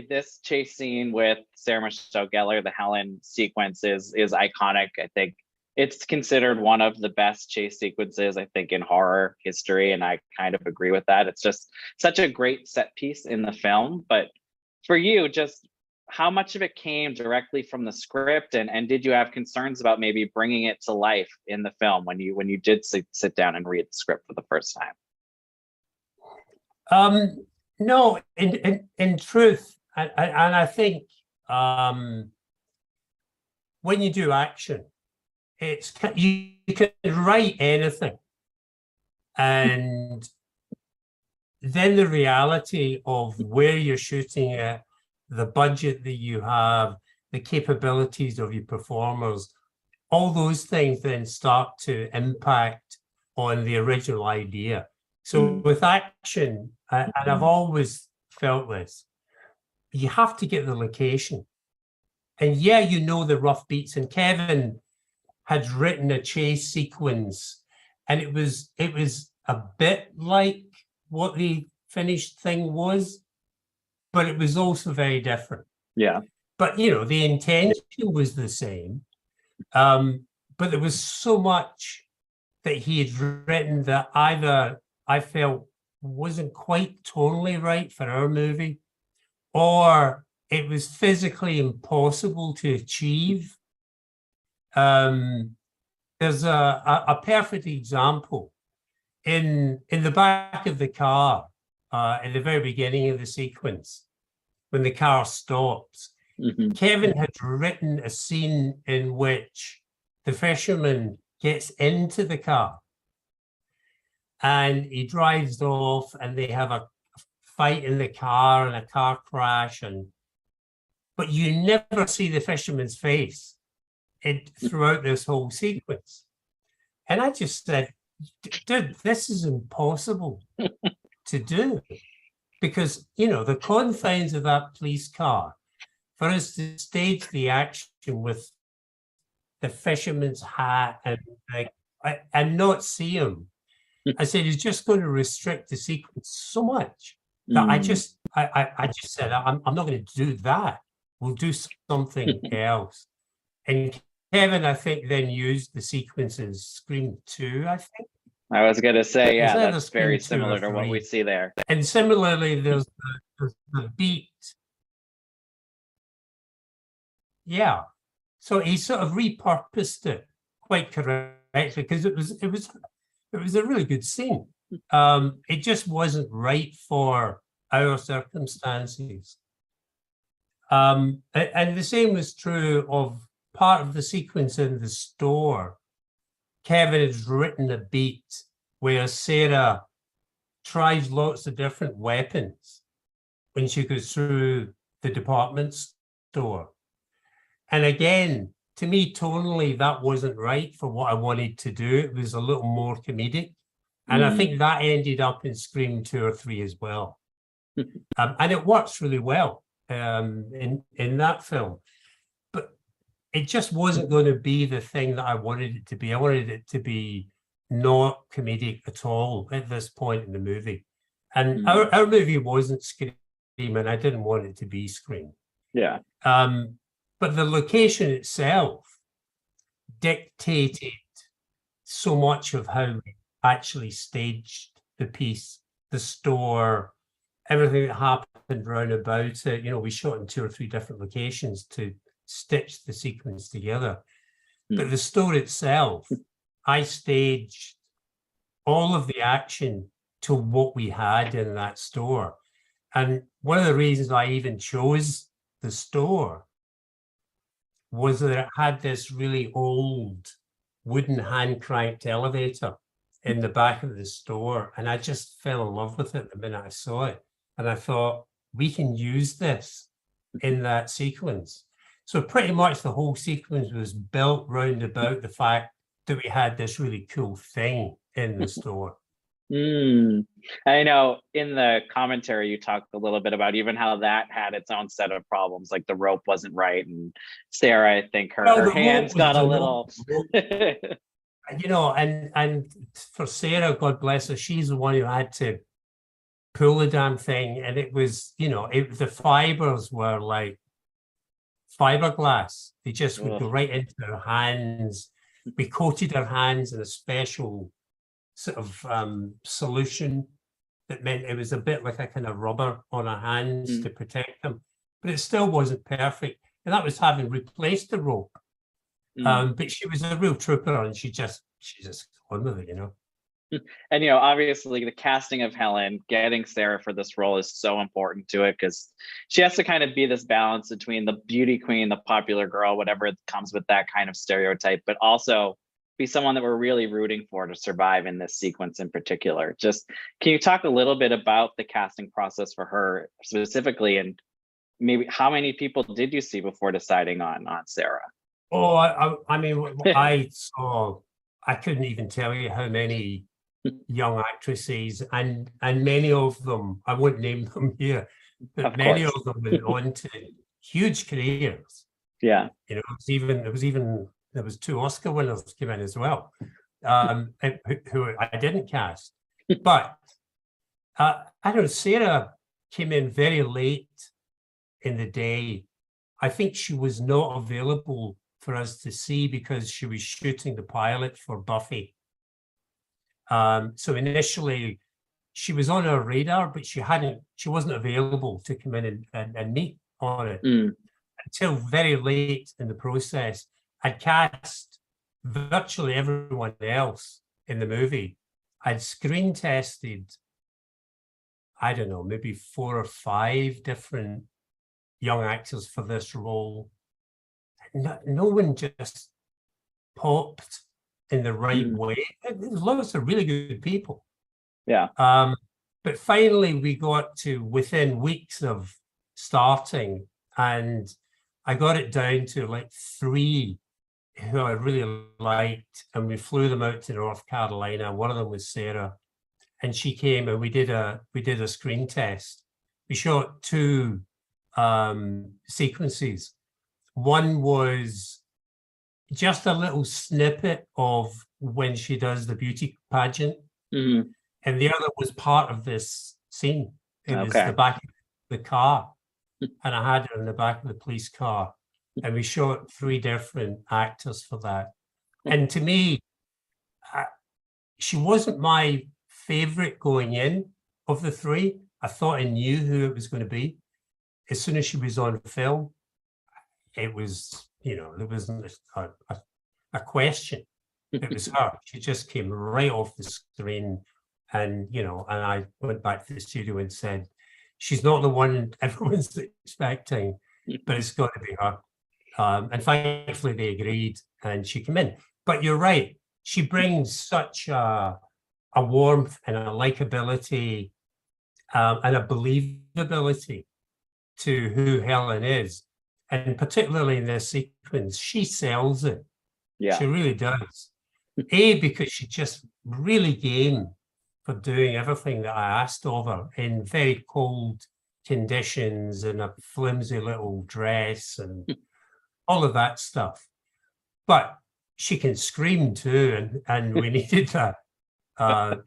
this chase scene with Sarah Michelle Gellar, the Helen sequence is iconic. I think it's considered one of the best chase sequences, I think, in horror history, and I kind of agree with that. It's just such a great set piece in the film. But for you, just how much of it came directly from the script, and did you have concerns about maybe bringing it to life in the film when you did sit down and read the script for the first time? No, in truth, and I think when you do action, it's you can write anything, and then the reality of where you're shooting it, the budget that you have, the capabilities of your performers, all those things then start to impact on the original idea. So with action, and I've always felt this, you have to get the location. And yeah, you know the rough beats. And Kevin had written a chase sequence, and it was a bit like what the finished thing was, but it was also very different. Yeah. But, you know, the intention was the same. But there was so much that he had written that either I felt wasn't quite totally right for our movie, or it was physically impossible to achieve. There's a perfect example in the back of the car, in the very beginning of the sequence, when the car stops. Kevin had written a scene in which the fisherman gets into the car and he drives off, and they have a fight in the car and a car crash, but you never see the fisherman's face throughout this whole sequence. And I just said, dude, this is impossible to do, because, you know, the confines of that police car, for us to stage the action with the fisherman's hat and not see him, I said, he's just going to restrict the sequence so much that I just said, I'm not going to do that. We'll do something else. And Kevin, I think, then used the sequences Scream 2, I think. I was going to say, yeah, that's very similar to what we see there. And similarly, there's the beat. Yeah. So he sort of repurposed it quite correctly, because it was a really good scene. It just wasn't right for our circumstances. And the same was true of part of the sequence in the store. Kevin has written a beat where Sarah tries lots of different weapons when she goes through the department store. And again, to me, tonally, that wasn't right for what I wanted to do. It was a little more comedic. And I think that ended up in Scream 2 or 3 as well. And it works really well in that film. But it just wasn't going to be the thing that I wanted it to be. I wanted it to be not comedic at all at this point in the movie. And our movie wasn't Scream, and I didn't want it to be Scream. Yeah. But the location itself dictated so much of how we actually staged the piece, the store, everything that happened round about it. You know, we shot in 2 or 3 different locations to stitch the sequence together. But the store itself, I staged all of the action to what we had in that store. And one of the reasons I even chose the store was that it had this really old wooden hand-cranked elevator in the back of the store. And I just fell in love with it the minute I saw it. And I thought, we can use this in that sequence. So pretty much the whole sequence was built round about the fact that we had this really cool thing in the store. I know in the commentary you talked a little bit about even how that had its own set of problems, like the rope wasn't right, and Sarah, I think her hands got a little you know, and for Sarah, God bless her, she's the one who had to pull the damn thing, and it was, the fibers were like fiberglass. They just would go right into her hands. We coated her hands in a special sort of solution that meant it was a bit like a kind of rubber on her hands to protect them, but it still wasn't perfect. And that was having replaced the rope. But she was a real trooper, and she just got on with it, And obviously the casting of Helen, getting Sarah for this role is so important to it, because she has to kind of be this balance between the beauty queen, the popular girl, whatever comes with that kind of stereotype, but also be someone that we're really rooting for to survive in this sequence in particular. Just, can you talk a little bit about the casting process for her specifically, and maybe how many people did you see before deciding on Sarah? Oh, I mean, I couldn't even tell you how many young actresses, and many of them, I won't name them here, but many of them went on to huge careers. Yeah. There was 2 Oscar winners came in as well, who I didn't cast. But I don't know, Sarah came in very late in the day. I think she was not available for us to see because she was shooting the pilot for Buffy. So initially she was on our radar, but she wasn't available to come in and meet on it until very late in the process. I'd cast virtually everyone else in the movie. I'd screen tested, I don't know, maybe 4 or 5 different young actors for this role. No one just popped in the right way. There's lots of really good people. Yeah. But finally we got to within weeks of starting, and I got it down to like 3 who I really liked, and we flew them out to North Carolina. One of them was Sarah, and she came and we did a screen test. We shot 2 sequences. One was just a little snippet of when she does the beauty pageant, and the other was part of this scene. It was the back of the car, and I had her in the back of the police car, and we shot 3 different actors for that. And to me, she wasn't my favorite going in of the 3. I thought I knew who it was going to be. As soon as she was on film, it was, there wasn't a question. It was her. She just came right off the screen, and I went back to the studio and said, she's not the one everyone's expecting, but it's got to be her. And thankfully they agreed, and she came in. But you're right, she brings such a warmth and a likability and a believability to who Helen is. And particularly in this sequence, she sells it. Yeah. She really does. Because she's just really game for doing everything that I asked of her in very cold conditions, in a flimsy little dress and all of that stuff. But she can scream too, and we needed that.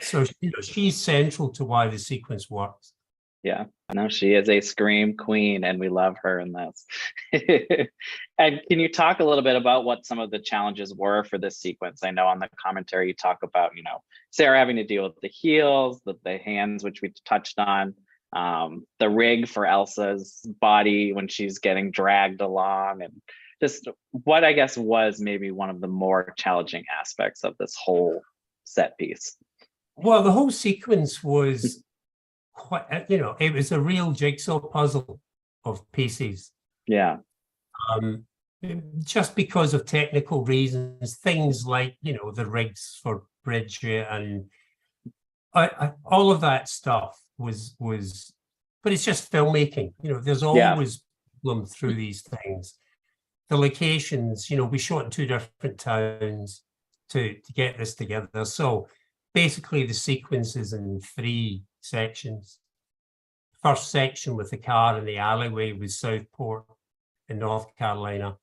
So she's central to why the sequence works. Yeah, no, she is a scream queen, and we love her in this. And can you talk a little bit about what some of the challenges were for this sequence? I know on the commentary you talk about, Sarah having to deal with the heels, the hands, which we touched on, the rig for Elsa's body when she's getting dragged along, and just what I guess was maybe one of the more challenging aspects of this whole set piece. Well, the whole sequence was quite, it was a real jigsaw puzzle of pieces. Yeah. Just because of technical reasons, things like, the rigs for Bridget and all of that stuff was, but it's just filmmaking. There's always problem through these things. The locations, we shot in 2 different towns to get this together. So basically the sequence is in 3 sections. First section with the car in the alleyway was Southport in North Carolina.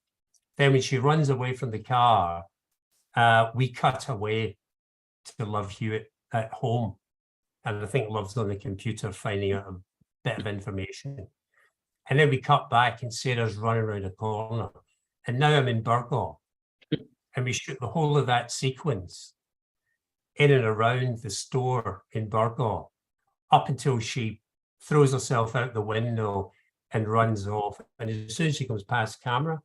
Then when she runs away from the car, we cut away to Love Hewitt at home. and I think Love's on the computer finding out a bit of information. And then we cut back and Sarah's running around a corner. And now I'm in Burgos. And we shoot the whole of that sequence in and around the store in Burgos up until she throws herself out the window and runs off. And as soon as she comes past camera,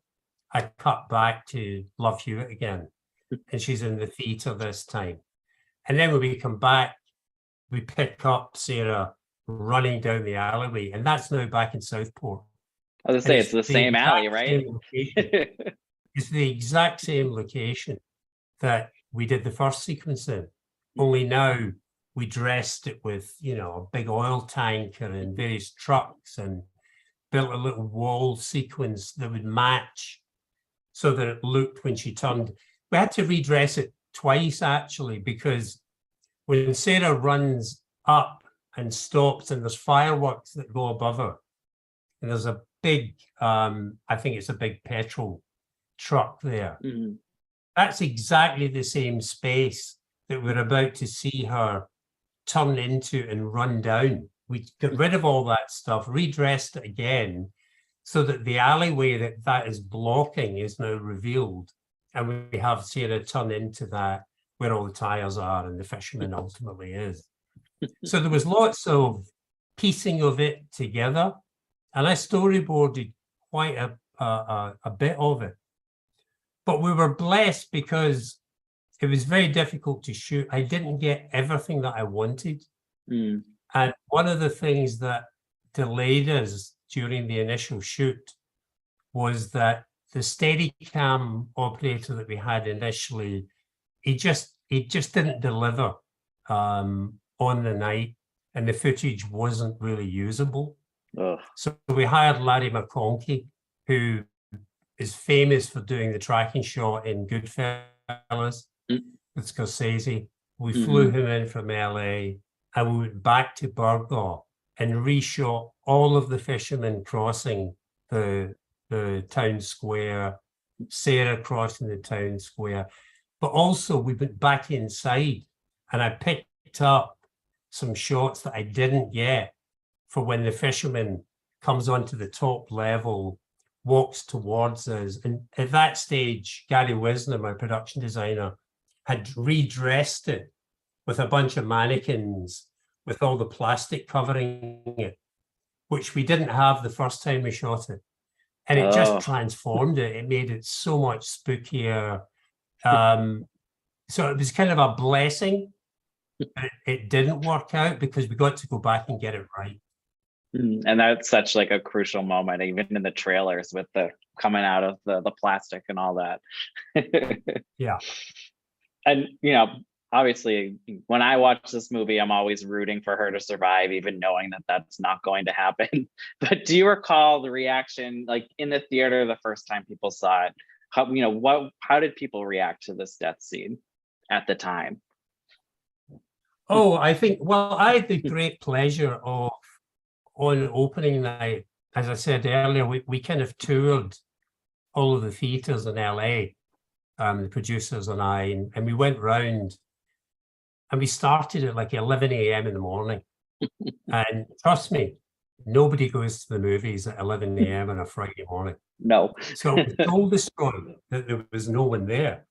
I cut back to Love Hewitt again. And she's in the theatre this time. And then when we come back, we pick up Sarah running down the alleyway. And that's now back in Southport. I was gonna say, it's the same alley, right? It's the exact same location that we did the first sequence in. Only now we dressed it with, you know, a big oil tanker and various trucks and built a little wall sequence that would match so that it looked when she turned. We had to redress it twice, actually, because when Sarah runs up and stops and there's fireworks that go above her, and there's a big, I think it's a big petrol truck there. Mhm. That's exactly the same space that we're about to see her turn into and run down. We got rid of all that stuff, redressed it again, so that the alleyway that is blocking is now revealed. And we have Sarah turn into that where all the tires are and the fisherman ultimately is. So there was lots piecing of it together. And I storyboarded quite a bit of it. But we were blessed because it was very difficult to shoot. I didn't get everything that I wanted. Mm. And one of the things that delayed us during the initial shoot was that the Steadicam operator that we had initially, he just didn't deliver on the night, and the footage wasn't really usable. Ugh. So we hired Larry McConkie, who is famous for doing the tracking shot in Goodfellas with Scorsese. We flew him in from LA and we went back to Burgos and reshot all of the fishermen crossing the town square, Sarah crossing the town square. But also we went back inside and I picked up some shots that I didn't get for when the fisherman comes onto the top level, walks towards us. And at that stage, Gary Wisner, my production designer, had redressed it with a bunch of mannequins with all the plastic covering it, which we didn't have the first time we shot it. And it just transformed it. It made it so much spookier. So it was kind of a blessing. But it didn't work out because we got to go back and get it right. And that's such like a crucial moment, even in the trailers with the coming out of the plastic and all that. Yeah. And, you know, obviously when I watch this movie, I'm always rooting for her to survive, even knowing that that's not going to happen. But do you recall the reaction, like in the theater, the first time people saw it? How did people react to this death scene at the time? Oh, I think, well, I had the great pleasure of, on opening night, as I said earlier, we kind of toured all of the theatres in LA, the producers and I, and we went round and we started at like 11 a.m. in the morning. And trust me, nobody goes to the movies at 11 a.m. on a Friday morning. No. So it was told the story that there was no one there.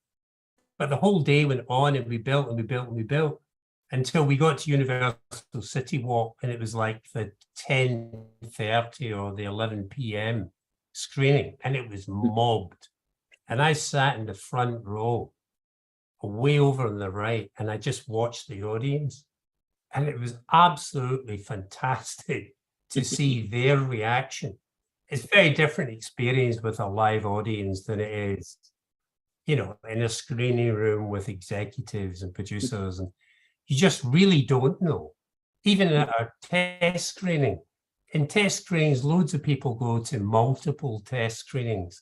But the whole day went on and we built and we built and we built until we got to Universal City Walk, and it was like the 10:30 or the 11 p.m. screening, and it was mobbed. And I sat in the front row, way over on the right, and I just watched the audience. And it was absolutely fantastic to see their reaction. It's a very different experience with a live audience than it is, you know, in a screening room with executives and producers, and you just really don't know. Even at our test screening, in test screenings, loads of people go to multiple test screenings.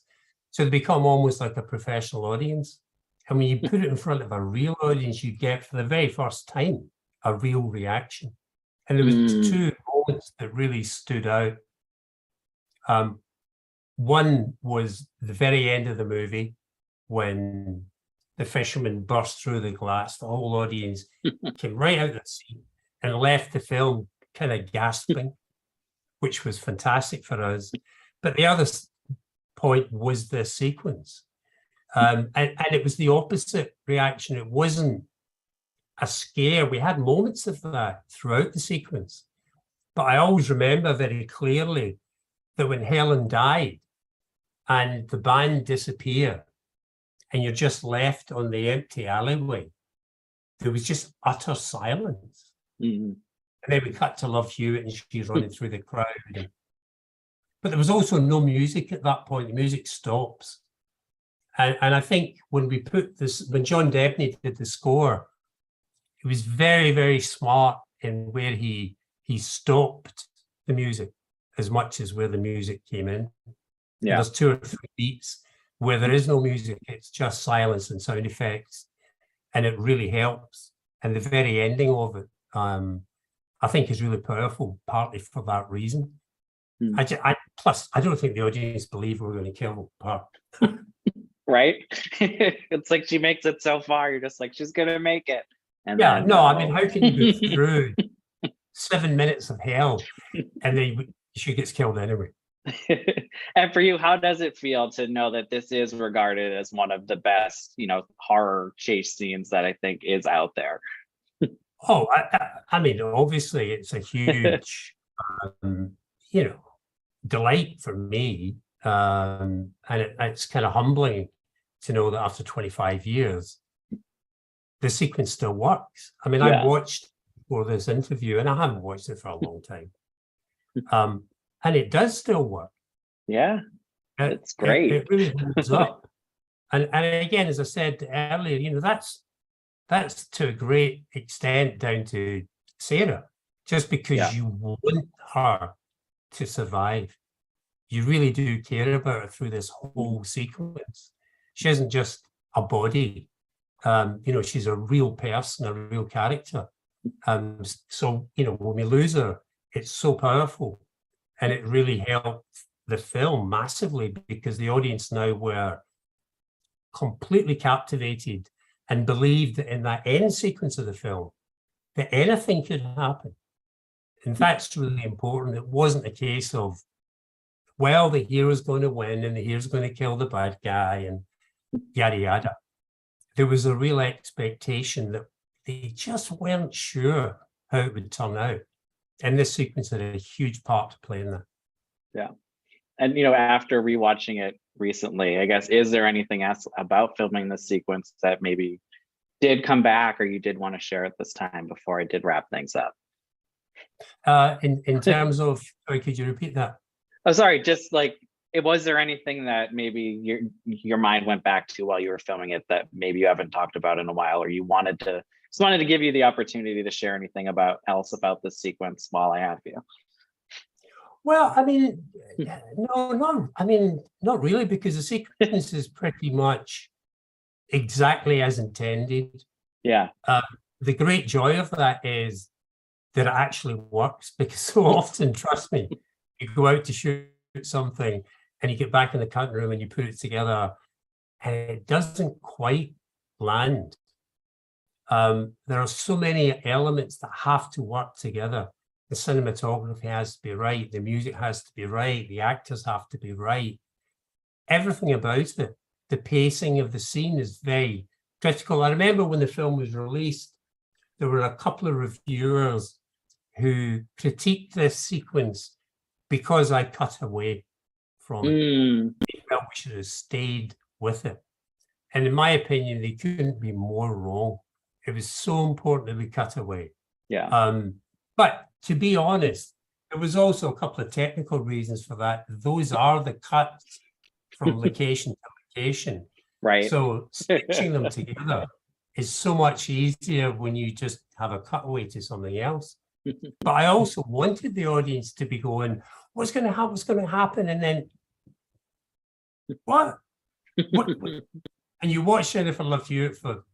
So they become almost like a professional audience. And when you put it in front of a real audience, you get for the very first time a real reaction. And there was two moments that really stood out. One was the very end of the movie when the fisherman burst through the glass. The whole audience came right out of the seat and left the film kind of gasping, which was fantastic for us. But the other point was the sequence. And it was the opposite reaction. It wasn't a scare. We had moments of that throughout the sequence. But I always remember very clearly that when Helen died and the band disappeared and you're just left on the empty alleyway, there was just utter silence. Mm-hmm. And then we cut to Love Hewitt and she's running through the crowd. But there was also no music at that point. The music stops. And I think when we put this, when John Debney did the score, he was very, very smart in where he stopped the music as much as where the music came in. Yeah. There's 2 or 3 beats where there is no music. It's just silence and sound effects. And it really helps. And the very ending of it, I think is really powerful, partly for that reason. Plus, I don't think the audience believe we're going to kill her. Right? It's like she makes it so far, you're just like, she's going to make it. And yeah, then, no, I mean, how can you go through 7 minutes of hell and then she gets killed anyway? And for you, how does it feel to know that this is regarded as one of the best, horror chase scenes that I think is out there? Oh, I mean, obviously, it's a huge, delight for me, and it's kind of humbling to know that after 25 years, the sequence still works. I mean, I watched for this interview, and I haven't watched it for a long time, and it does still work. Yeah, it's great. It really holds up. And again, as I said earlier, that's to a great extent down to Sarah, just because you want her to survive. You really do care about her through this whole sequence. She isn't just a body. She's a real person, a real character. So, when we lose her, it's so powerful. And it really helped the film massively because the audience now were completely captivated and believed that in that end sequence of the film, that anything could happen. And that's really important. It wasn't a case of, well, the hero's going to win and the hero's going to kill the bad guy and yada, yada. There was a real expectation that they just weren't sure how it would turn out. And this sequence had a huge part to play in that. Yeah. And, after rewatching it recently, I guess, is there anything else about filming this sequence that maybe did come back or you did want to share at this time before I did wrap things up? In terms of, sorry, could you repeat that? Oh, sorry, just like, was there anything that maybe your mind went back to while you were filming it that maybe you haven't talked about in a while, or you wanted to give you the opportunity to share anything else about this sequence while I have you? Well, I mean, not really, because the sequence is pretty much exactly as intended. Yeah. The great joy of that is that it actually works, because so often, trust me, you go out to shoot something and you get back in the cutting room and you put it together and it doesn't quite land. There are so many elements that have to work together. The cinematography has to be right. The music has to be right. The actors have to be right. Everything about it, the pacing of the scene is very critical. I remember when the film was released, there were a couple of reviewers who critiqued this sequence because I cut away from it. They felt we should have stayed with it. And in my opinion, they couldn't be more wrong. It was so important that we cut away. Yeah. But to be honest, there was also a couple of technical reasons for that. Those are the cuts from location to location. Right. So stitching them together is so much easier when you just have a cutaway to something else. But I also wanted the audience to be going, what's going to happen? What's going to happen? And then, what? And you watch Jennifer Love Hewitt for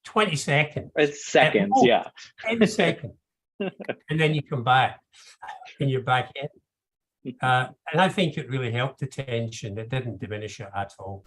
20 seconds. It's seconds, yeah. 10 seconds. And then you come back and you're back in. And I think it really helped the tension. It didn't diminish it at all.